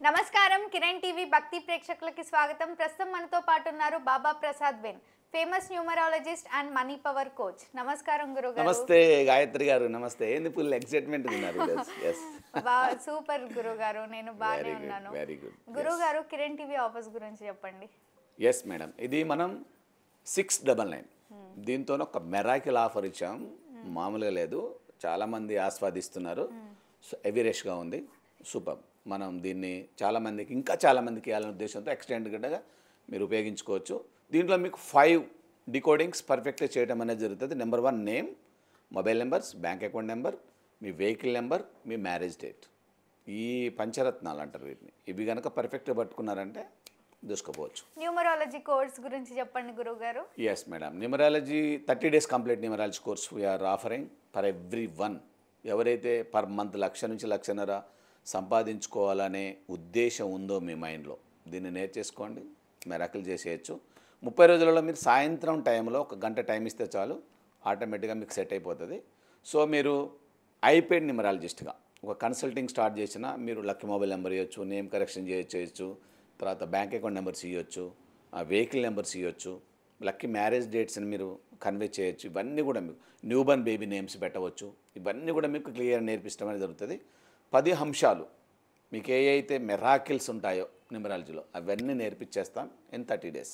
నమస్కారం కిరణ్ టీవీ భక్తి ప్రేక్షకులకి స్వాగతం. ప్రస్తుతం మనతో పాటు ఉన్నారు బాబా ప్రసాద్ బెన్, famous numerologist and money power coach. నమస్కారం గురుగారు. నమస్తే గాయత్రి గారు. నమస్తే. ఏంది ఫుల్ ఎక్సైట్మెంట్ ఉన్నారు? yes సూపర్ గురుగారు, నేను బాగానే ఉన్నాను. వెరీ గుడ్ గురుగారు, కిరణ్ టీవీ ఆఫర్స్ గురించి చెప్పండి. ఎస్ మేడం, ఇది మనం 699 దీంతో ఒక మెరాకిల్ ఆఫర్ ఇచ్చాం. మామూలుగా లేదు, చాలామంది ఆస్వాదిస్తున్నారు. సో ఎవిరేష్గా ఉంది, సూపర్. మనం దీన్ని చాలామందికి ఇంకా చాలామందికి ఇవ్వాలనే ఉద్దేశంతో ఎక్స్టెండెడ్గా మీరు ఉపయోగించుకోవచ్చు. దీంట్లో మీకు 5 డికోడింగ్స్ పర్ఫెక్ట్గా చేయడం అనేది జరుగుతుంది. Number 1 name, mobile numbers, bank account number, మీ వెహికల్ నెంబర్, మీ మ్యారేజ్ డేట్. ఈ పంచరత్నాలు అంటారు వీటిని. ఇవి కనుక పర్ఫెక్ట్గా పట్టుకున్నారంటే దూసుకోపోవచ్చు. న్యూమరాలజీ కోర్స్ గురించి చెప్పండి గురుగారు. Yes madam, numerology 30 days complete numerology course we are offering for every one. ఎవరైతే పర్ మంత్ 1,00,000 నుంచి 1,50,000 సంపాదించుకోవాలనే ఉద్దేశం ఉందో మీ మైండ్లో, దీన్ని నేర్చేసుకోండి, మెరాకిల్ చేసేయచ్చు. 30 రోజులలో మీరు సాయంత్రం టైంలో 1 గంట టైం ఇస్తే చాలు, ఆటోమేటిక్గా మీకు సెట్ అయిపోతుంది. సో మీరు ఐపెయిడ్ న్యూమరాలజిస్ట్గా ఒక కన్సల్టింగ్ స్టార్ట్ చేసినా మీరు లక్కీ మొబైల్ నెంబర్ ఇవ్వచ్చు, నేమ్ కరెక్షన్ చేయొచ్చు, తర్వాత బ్యాంక్ అకౌంట్ నెంబర్స్ ఇవ్వచ్చు, వెహికల్ నెంబర్స్ ఇవ్వచ్చు, లక్కీ మ్యారేజ్ డేట్స్ని మీరు కన్వే చేయొచ్చు. ఇవన్నీ కూడా మీకు న్యూబర్న్ బేబీ నేమ్స్ పెట్టవచ్చు. ఇవన్నీ కూడా మీకు క్లియర్ నేర్పించడం అనేది జరుగుతుంది. 10 అంశాలు మీకు ఏ అయితే మెరాకిల్స్ ఉంటాయో న్యూమరాలజీలో అవన్నీ నేర్పించేస్తాం ఇన్ 30 days.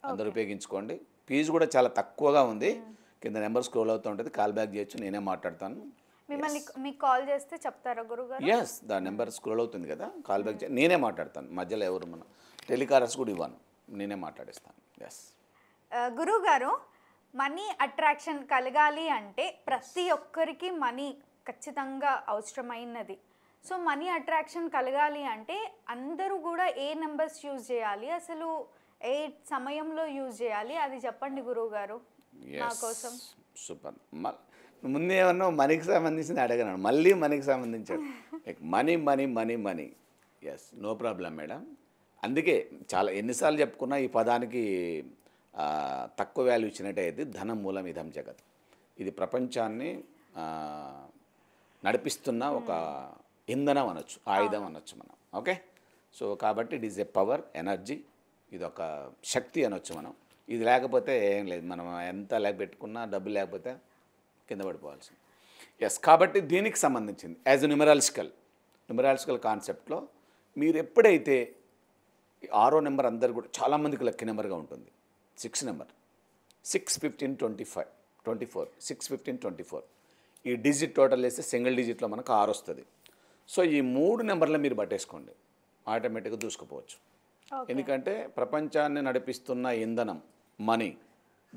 అందరూ ఉపయోగించుకోండి. ఫీజు కూడా చాలా తక్కువగా ఉంది. కింద నెంబర్ స్క్రోల్ అవుతూ ఉంటుంది, కాల్ బ్యాక్ చేయొచ్చు, నేనే మాట్లాడతాను. మిమ్మల్ని మీకు కాల్ చేస్తే చెప్తారా గురుగారు? ఎస్, దాని నెంబర్ స్క్రోల్ అవుతుంది కదా, కాల్ బ్యాక్ నేనే మాట్లాడతాను. మధ్యలో ఎవరు మన టెలికాలర్స్ కూడా ఇవ్వను, నేనే మాట్లాడిస్తాను. ఎస్ గురుగారు, మనీ అట్రాక్షన్ కలగాలి అంటే ప్రతి ఒక్కరికి మనీ ఖచ్చితంగా అవసరమైనది. సో మనీ అట్రాక్షన్ కలగాలి అంటే అందరూ కూడా ఏ నెంబర్స్ యూజ్ చేయాలి, అసలు ఏ సమయంలో యూజ్ చేయాలి, అది చెప్పండి గురువుగారు నా కోసం. సూపర్. ముందు ఏమన్నా మనీకి సంబంధించింది అడగను, మళ్ళీ మనీకి సంబంధించాడు. Money money money money. Yes, no problem madam. అందుకే చాలా ఎన్నిసార్లు చెప్పుకున్నా ఈ పదానికి తక్కువ వాల్యూ ఇచ్చినట్టయితే ధనం మూలం ఇదం జగత్. ఇది ప్రపంచాన్ని నడిపిస్తున్న ఒక ఇంధనం అనొచ్చు, ఆయుధం అనొచ్చు మనం. ఓకే, సో కాబట్టి it is a power, energy, ఇది ఒక శక్తి అనొచ్చు మనం. ఇది లేకపోతే ఏం లేదు, మనం ఎంత పెట్టుకున్నా డబ్బులు లేకపోతే కింద పడిపోవాల్సింది. ఎస్, కాబట్టి దీనికి సంబంధించింది యాజ్ న్యూమరాలజికల్ కాన్సెప్ట్లో మీరు ఎప్పుడైతే 6వ నెంబర్ అందరు కూడా చాలామందికి లక్కీ నెంబర్గా ఉంటుంది. 6 నెంబర్ 6, 15, 25, 24, 6, 15, 24 ఈ డిజిట్ టోటల్ వేస్తే సింగిల్ డిజిట్లో మనకు 6 వస్తుంది. సో ఈ 3 నెంబర్లు మీరు పట్టేసుకోండి, ఆటోమేటిక్గా దూసుకుపోవచ్చు. ఎందుకంటే ప్రపంచాన్ని నడిపిస్తున్న ఇంధనం మనీ,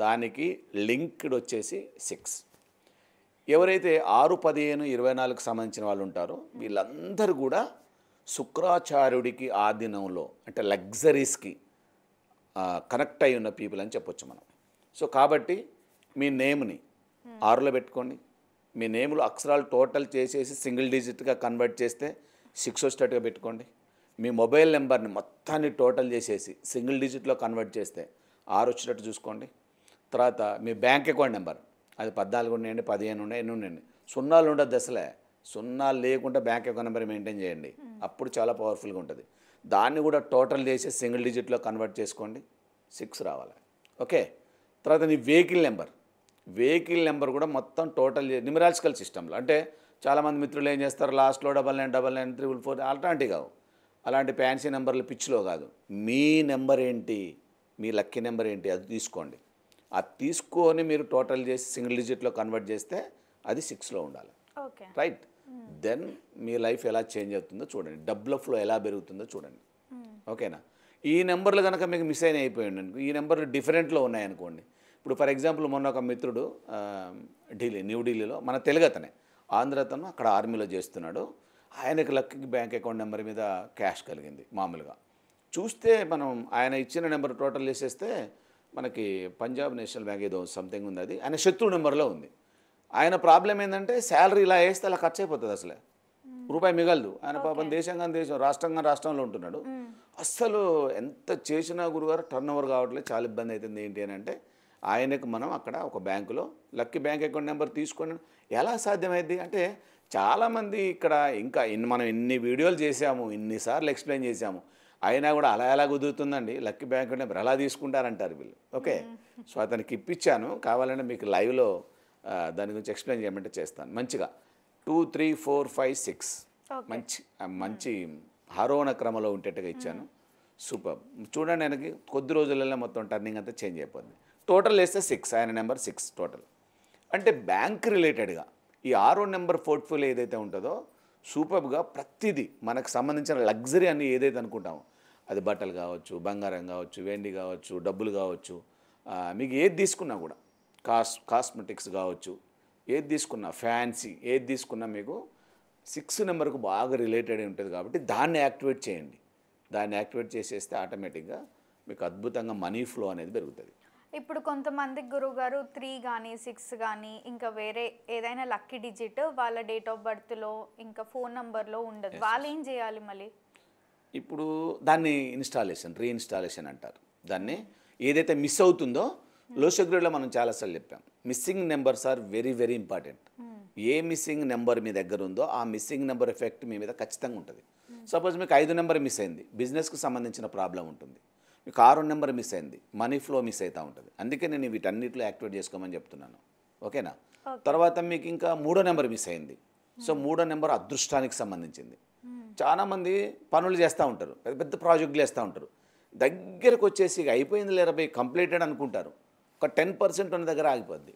దానికి లింక్డ్ వచ్చేసి 6. ఎవరైతే 6, 15, 24కు సంబంధించిన వాళ్ళు ఉంటారో వీళ్ళందరూ కూడా శుక్రాచార్యుడికి ఆధీనంలో, అంటే లగ్జరీస్కి కనెక్ట్ అయి ఉన్న పీపుల్ అని చెప్పొచ్చు మనం. సో కాబట్టి మీ నేమ్ని 6లో పెట్టుకోండి. మీ నేమ్లో అక్షరాలు టోటల్ చేసేసి సింగిల్ డిజిట్గా కన్వర్ట్ చేస్తే 6 వచ్చేటట్టుగా పెట్టుకోండి. మీ మొబైల్ నెంబర్ని మొత్తాన్ని టోటల్ చేసేసి సింగిల్ డిజిట్లో కన్వర్ట్ చేస్తే 6 వచ్చేటట్టు చూసుకోండి. తర్వాత మీ బ్యాంక్ అకౌంట్ నెంబర్ అది 14 ఉన్నాయండి, 15 ఉన్నాయి, ఎన్ని ఉన్నాయండి, 0 ఉండదు అసలే. 0 లేకుండా బ్యాంక్ అకౌంట్ నెంబర్ మెయింటైన్ చేయండి, అప్పుడు చాలా పవర్ఫుల్గా ఉంటుంది. దాన్ని కూడా టోటల్ చేసి సింగిల్ డిజిట్లో కన్వర్ట్ చేసుకోండి, 6 రావాలి. ఓకే, తర్వాత నీ వెహికల్ నెంబర్ కూడా మొత్తం టోటల్ న్యూమరాలజికల్ సిస్టంలో. అంటే చాలామంది మిత్రులు ఏం చేస్తారు, లాస్ట్లో 9999 344 అలాంటివి కావు, అలాంటి ఫ్యాన్సీ నెంబర్లు పిచ్చిలో కాదు. మీ నెంబర్ ఏంటి, మీ లక్కీ నెంబర్ ఏంటి అది తీసుకోండి. అది తీసుకొని మీరు టోటల్ చేసి సింగిల్ డిజిట్లో కన్వర్ట్ చేస్తే అది 6లో ఉండాలి. రైట్, దెన్ మీ లైఫ్ ఎలా చేంజ్ అవుతుందో చూడండి, డబ్బుల ఫ్లో ఎలా పెరుగుతుందో చూడండి. ఓకేనా, ఈ నెంబర్లు కనుక మీకు మిస్ అయిపోయింది అనుకో, ఈ నెంబర్లు డిఫరెంట్లో ఉన్నాయనుకోండి. ఇప్పుడు ఫర్ ఎగ్జాంపుల్ మొన్న ఒక మిత్రుడు న్యూఢిల్లీలో, మన తెలుగు అతనే, ఆంధ్ర అతను, అక్కడ ఆర్మీలో చేస్తున్నాడు. ఆయనకు లక్కీ బ్యాంక్ అకౌంట్ నెంబర్ మీద క్యాష్ కలిగింది. మామూలుగా చూస్తే మనం ఆయన ఇచ్చిన నెంబర్ టోటల్ చేసేస్తే మనకి పంజాబ్ నేషనల్ బ్యాంక్ ఏదో సంథింగ్ ఉంది, అది ఆయన శత్రు నెంబర్లో ఉంది. ఆయన ప్రాబ్లం ఏంటంటే శాలరీ ఇలా వేస్తే అలా ఖర్చు అయిపోతుంది, అసలే రూపాయి మిగలదు. ఆయన పాపం దేశం రాష్ట్రంలో ఉంటున్నాడు. అస్సలు ఎంత చేసినా గురుగారు టర్న్ ఓవర్ కావట్లేదు, చాలా ఇబ్బంది అవుతుంది. ఏంటి అని అంటే ఆయనకు మనం అక్కడ ఒక బ్యాంకులో లక్కీ బ్యాంక్ అకౌంట్ నెంబర్ తీసుకొని ఎలా సాధ్యమైంది అంటే చాలామంది ఇక్కడ ఇంకా మనం ఇన్ని వీడియోలు చేసాము, ఇన్నిసార్లు ఎక్స్ప్లెయిన్ చేసాము, అయినా కూడా అలా ఎలా కుదురుతుందండి, లక్కీ బ్యాంక్ అంటే మీరు అలా తీసుకుంటారంటారు వీళ్ళు. ఓకే, సో అతనికి ఇప్పించాను, కావాలంటే మీకు లైవ్లో దాని గురించి ఎక్స్ప్లెయిన్ చేయమంటే చేస్తాను మంచిగా. 2, 3, 4, 5, 6 మంచి మంచి ఆరోహణ క్రమంలో ఉండేట్టుగా ఇచ్చాను. సూపర్. చూడండి, ఆయనకి కొద్ది రోజులలో మొత్తం టర్నింగ్ అంతా చేంజ్ అయిపోద్ది. టోటల్ వేస్తే 6, ఆయన నెంబర్ 6 టోటల్. అంటే బ్యాంక్ రిలేటెడ్గా ఈ 6వ నెంబర్ పోర్ట్ఫోలియో ఏదైతే ఉంటుందో సూపర్గా ప్రతిదీ మనకు సంబంధించిన లగ్జరీ అన్ని ఏదైతే అనుకుంటామో, అది బట్టలు కావచ్చు, బంగారం కావచ్చు, వెండి కావచ్చు, డబ్బులు కావచ్చు, మీకు ఏది తీసుకున్నా కూడా, కాస్మెటిక్స్ కావచ్చు, ఏది తీసుకున్నా, ఫ్యాన్సీ ఏది తీసుకున్నా మీకు 6 నెంబర్కు బాగా రిలేటెడ్ ఉంటుంది. కాబట్టి దాన్ని యాక్టివేట్ చేయండి. దాన్ని యాక్టివేట్ చేసేస్తే ఆటోమేటిక్గా మీకు అద్భుతంగా మనీ ఫ్లో అనేది పెరుగుతుంది. ఇప్పుడు కొంతమందికి గురువుగారు 3 కానీ 6 కానీ ఇంకా వేరే ఏదైనా లక్కీ డిజిట్ వాళ్ళ డేట్ ఆఫ్ బర్త్లో ఇంకా ఫోన్ నెంబర్లో ఉండదు, వాళ్ళు ఏం చేయాలి మళ్ళీ? ఇప్పుడు దాన్ని రీఇన్స్టాలేషన్ అంటారు. దాన్ని ఏదైతే మిస్ అవుతుందో లోసగ్రేడ్లో మనం చాలాసార్లు చెప్పాం, missing numbers are very very important. ఏ మిస్సింగ్ నెంబర్ మీ దగ్గర ఉందో ఆ మిస్సింగ్ నెంబర్ ఎఫెక్ట్ మీ మీద ఖచ్చితంగా ఉంటుంది. సపోజ్ మీకు 5 నెంబర్ మిస్ అయింది, బిజినెస్కి సంబంధించిన ప్రాబ్లం ఉంటుంది. మీకు 6 నెంబర్ మిస్ అయింది, మనీ ఫ్లో మిస్ అవుతూ ఉంటుంది. అందుకే నేను వీటన్నిటిలో యాక్టివేట్ చేసుకోమని చెప్తున్నాను. ఓకేనా? తర్వాత మీకు ఇంకా 3వ నెంబర్ మిస్ అయింది. సో 3వ నెంబర్ అదృష్టానికి సంబంధించింది. చాలామంది పనులు చేస్తూ ఉంటారు, పెద్ద పెద్ద ప్రాజెక్టులు చేస్తూ ఉంటారు, దగ్గరకు వచ్చేసి అయిపోయింది లేరా బై కంప్లీటెడ్ అనుకుంటారు. ఒక 10% ఉన్న దగ్గర ఆగిపోద్ది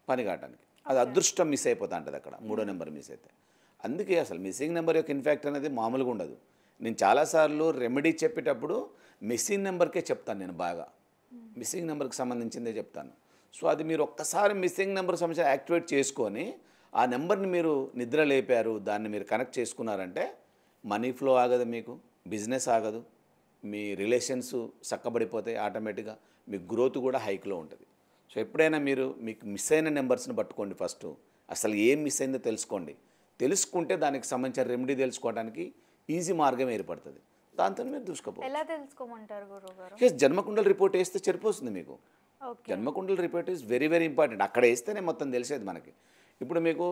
పని కావడానికి. అది అదృష్టం మిస్ అయిపోతా ఉంటుంది అక్కడ 3వ నెంబర్ మిస్ అయితే. అందుకే అసలు మిస్సింగ్ నెంబర్ యొక్క ఇన్ఫాక్ట్ అనేది మామూలుగా ఉండదు. నేను చాలాసార్లు రెమెడీ చెప్పేటప్పుడు మిస్సింగ్ నెంబర్కే చెప్తాను. నేను బాగా మిస్సింగ్ నెంబర్కి సంబంధించిందే చెప్తాను. సో అది మీరు ఒక్కసారి మిస్సింగ్ నెంబర్ సంబంధించి యాక్టివేట్ చేసుకొని ఆ నెంబర్ని మీరు నిద్ర లేపారు, దాన్ని మీరు కనెక్ట్ చేసుకున్నారంటే మనీ ఫ్లో ఆగదు, మీకు బిజినెస్ ఆగదు, మీ రిలేషన్స్ చక్కబడిపోతాయి, ఆటోమేటిక్గా మీ గ్రోత్ కూడా హైక్లో ఉంటుంది. సో ఎప్పుడైనా మీకు మిస్ అయిన నెంబర్స్ని పట్టుకోండి. ఫస్ట్ అసలు ఏం మిస్ అయిందో తెలుసుకోండి. తెలుసుకుంటే దానికి సంబంధించిన రెమెడీ తెలుసుకోవడానికి ఈజీ మార్గం ఏర్పడుతుంది. దాంతో మీరు దూసుకుపోవాలి. ఎలా తెలుసుకోమంటారు గురువుగారు? జన్మకుండల రిపోర్ట్ వేస్తే సరిపోతుంది మీకు. జన్మకుండల report is very very important. అక్కడ వేస్తేనే మొత్తం తెలిసేది మనకి. ఇప్పుడు మీకు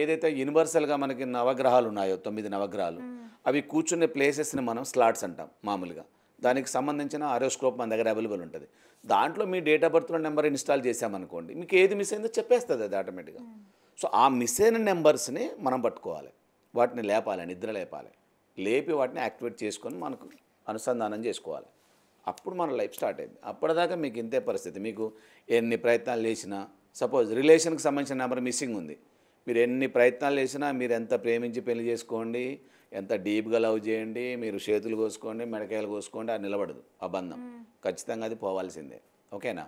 ఏదైతే యూనివర్సల్గా మనకి నవగ్రహాలు ఉన్నాయో 9 నవగ్రహాలు, అవి కూర్చునే ప్లేసెస్ని మనం స్లాట్స్ అంటాం మామూలుగా. దానికి సంబంధించిన ఆరోస్కోప్ మన దగ్గర అవైలబుల్ ఉంటుంది. దాంట్లో మీ డేట్ ఆఫ్ బర్త్లో నెంబర్ ఇన్స్టాల్ చేసామనుకోండి, మీకు ఏది మిస్ అయిందో చెప్పేస్తుంది అది ఆటోమేటిక్గా. సో ఆ మిస్ అయిన నెంబర్స్ని మనం పట్టుకోవాలి, వాటిని లేపాలి, నిద్ర లేపాలి, లేపి వాటిని యాక్టివేట్ చేసుకొని మనకు అనుసంధానం చేసుకోవాలి. అప్పుడు మన లైఫ్ స్టార్ట్ అయింది. అప్పటిదాకా మీకు ఇంతే పరిస్థితి. మీకు ఎన్ని ప్రయత్నాలు చేసినా, సపోజ్ రిలేషన్కి సంబంధించిన నెంబర్ మిస్సింగ్ ఉంది, మీరు ఎన్ని ప్రయత్నాలు చేసినా, మీరు ఎంత ప్రేమించి పెళ్లి చేసుకోండి, ఎంత డీప్గా లవ్ చేయండి, మీరు చేతులు కోసుకోండి, మెడకాయలు కోసుకోండి, అది నిలబడదు. ఆ బంధం ఖచ్చితంగా అది పోవాల్సిందే. ఓకేనా?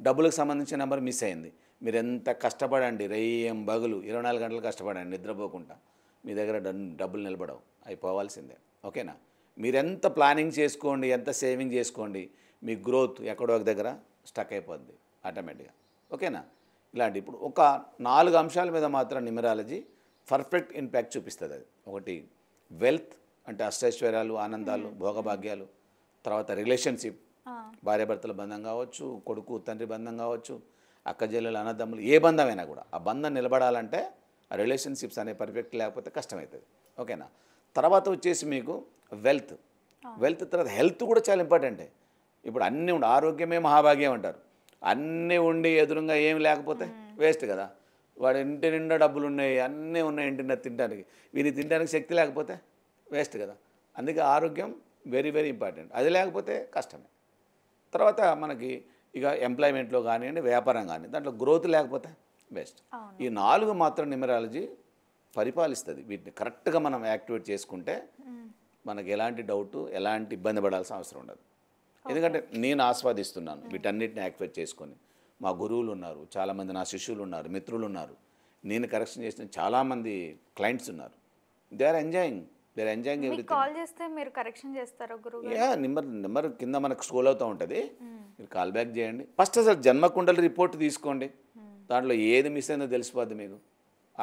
డబ్బులకు సంబంధించిన నెంబర్ మిస్ అయింది, మీరు ఎంత కష్టపడండి, రెయ్యం బగులు 24 గంటలు కష్టపడండి నిద్రపోకుండా, మీ దగ్గర డబ్బులు నిలబడవు, అవి పోవాల్సిందే. ఓకేనా? మీరు ఎంత ప్లానింగ్ చేసుకోండి, ఎంత సేవింగ్ చేసుకోండి, మీ గ్రోత్ ఎక్కడో ఒక దగ్గర స్టక్ అయిపోద్ది ఆటోమేటిక్గా. ఓకేనా? ఇలాంటి ఇప్పుడు ఒక 4 అంశాల మీద మాత్రం న్యూమరాలజీ పర్ఫెక్ట్ ఇంపాక్ట్ చూపిస్తుంది. అది ఒకటి వెల్త్, అంటే అష్టైశ్వర్యాలు, ఆనందాలు, భోగభాగ్యాలు. తర్వాత రిలేషన్షిప్, భార్యాభర్తల బంధం కావచ్చు, కొడుకు తండ్రి బంధం కావచ్చు, అక్క చెల్లెలు అన్నదమ్ములు, ఏ బంధమైనా కూడా ఆ బంధం నిలబడాలంటే ఆ రిలేషన్షిప్స్ అనేవి పర్ఫెక్ట్ లేకపోతే కష్టమవుతుంది. ఓకేనా? తర్వాత వచ్చేసి మీకు వెల్త్ తర్వాత హెల్త్ కూడా చాలా ఇంపార్టెంటే. ఇప్పుడు అన్నీ ఉండి ఆరోగ్యమే మహాభాగ్యం అంటారు. అన్నీ ఉండి ఎదురుగా ఏమి లేకపోతే వేస్ట్ కదా. వాడు ఇంటి నిండా డబ్బులు ఉన్నాయి, అన్నీ ఉన్నాయి ఇంటి నిండా తినడానికి, వీని తినడానికి శక్తి లేకపోతే వేస్ట్ కదా. అందుకే ఆరోగ్యం వెరీ వెరీ ఇంపార్టెంట్. అది లేకపోతే కష్టమే. తర్వాత మనకి ఇక ఎంప్లాయ్మెంట్లో కానివ్వండి, వ్యాపారం కానీ, దాంట్లో గ్రోత్ లేకపోతే బెస్ట్. ఈ 4 మాత్రం న్యూమరాలజీ పరిపాలిస్తుంది. వీటిని కరెక్ట్గా మనం యాక్టివేట్ చేసుకుంటే మనకి ఎలాంటి డౌటు, ఎలాంటి ఇబ్బంది పడాల్సిన అవసరం ఉండదు. ఎందుకంటే నేను ఆస్వాదిస్తున్నాను వీటన్నిటిని యాక్టివేట్ చేసుకొని. మా గురువులు ఉన్నారు, చాలామంది నా శిష్యులు ఉన్నారు, మిత్రులు ఉన్నారు, నేను కరెక్షన్ చేసిన చాలామంది క్లయింట్స్ ఉన్నారు. They are enjoying everything. Call చేస్తే మీరు కరెక్షన్ చేస్తారా గురువు? నెంబర్ కింద మనకు స్క్రోల్ అవుతూ ఉంటుంది, మీరు కాల్ బ్యాక్ చేయండి. ఫస్ట్ అసలు జన్మకుండలి రిపోర్ట్ తీసుకోండి, దాంట్లో ఏది మిస్ అయిందో తెలిసిపోద్ది మీకు.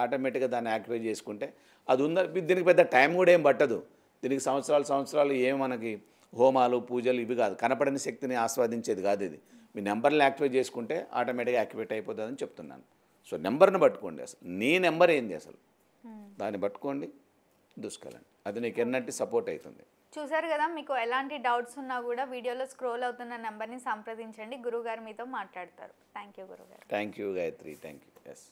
ఆటోమేటిక్గా దాన్ని యాక్టివేట్ చేసుకుంటే అది ఉందా. దీనికి పెద్ద టైం కూడా ఏం పట్టదు. దీనికి సంవత్సరాలు ఏమి మనకి హోమాలు పూజలు ఇవి కాదు, కనపడని శక్తిని ఆస్వాదించేది కాదు ఇది. మీ నెంబర్ని యాక్టివేట్ చేసుకుంటే ఆటోమేటిక్గా యాక్టివేట్ అయిపోతుందని చెప్తున్నాను. సో నెంబర్ని పట్టుకోండి. అసలు నీ నెంబర్ ఏంది, అసలు దాన్ని పట్టుకోండి, దూసుకెళ్ళండి. అది నీకు ఎన్నట్టు సపోర్ట్ అవుతుంది. చూసారు కదా, మీకు ఎలాంటి డౌట్స్ ఉన్నా కూడా వీడియోలో స్క్రోల్ అవుతున్న నెంబర్ని సంప్రదించండి, గురువుగారు మీతో మాట్లాడతారు. థ్యాంక్ యూ గురుగారు. Thank you Gayatri, thank you. Yes.